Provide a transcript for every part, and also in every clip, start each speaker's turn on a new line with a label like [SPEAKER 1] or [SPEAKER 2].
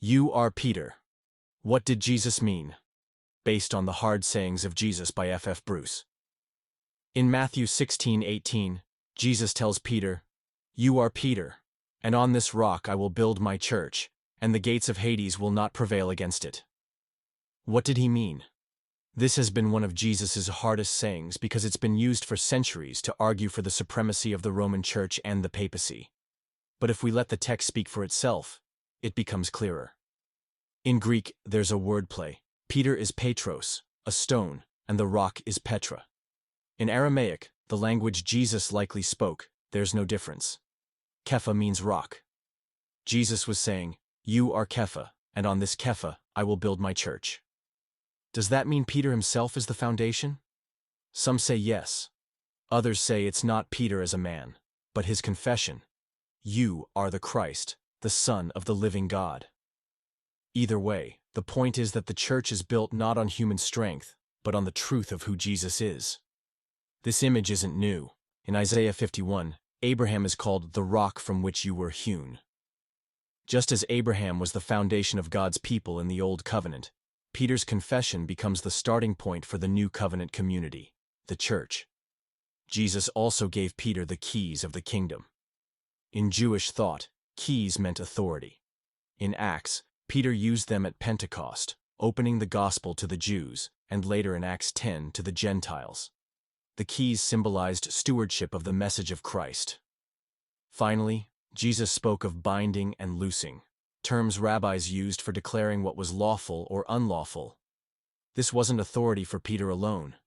[SPEAKER 1] You are Peter. What did Jesus mean? Based on the hard sayings of Jesus by F. Bruce. In Matthew 16:18, Jesus tells Peter, "You are Peter, and on this rock I will build my church, and the gates of Hades will not prevail against it." What did he mean? This has been one of Jesus' hardest sayings because it's been used for centuries to argue for the supremacy of the Roman Church and the papacy. But if we let the text speak for itself, it becomes clearer. In Greek, there's a wordplay. Peter is Petros, a stone, and the rock is Petra. In Aramaic, the language Jesus likely spoke, there's no difference. Kepha means rock. Jesus was saying, "You are Kepha, and on this Kepha I will build my church." Does that mean Peter himself is the foundation? Some say yes. Others say it's not Peter as a man, but his confession, "You are the Christ, the Son of the living God." Either way, the point is that the church is built not on human strength, but on the truth of who Jesus is. This image isn't new. In Isaiah 51, Abraham is called the rock from which you were hewn. Just as Abraham was the foundation of God's people in the Old Covenant, Peter's confession becomes the starting point for the New Covenant community, the church. Jesus also gave Peter the keys of the kingdom. In Jewish thought, keys meant authority. In Acts, Peter used them at Pentecost, opening the gospel to the Jews, and later in Acts 10 to the Gentiles. The keys symbolized stewardship of the message of Christ. Finally, Jesus spoke of binding and loosing, terms rabbis used for declaring what was lawful or unlawful. This wasn't authority for Peter alone.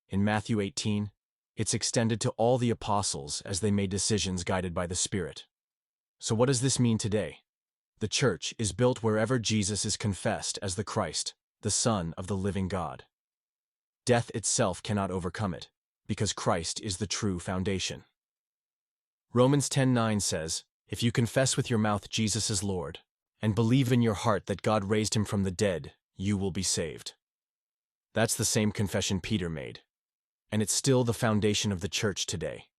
[SPEAKER 1] In Matthew 18, it's extended to all the apostles as they made decisions guided by the Spirit. So what does this mean today? The church is built wherever Jesus is confessed as the Christ, the Son of the living God. Death itself cannot overcome it, because Christ is the true foundation. Romans 10:9 says, "If you confess with your mouth Jesus is Lord, and believe in your heart that God raised him from the dead, you will be saved." That's the same confession Peter made, and it's still the foundation of the church today.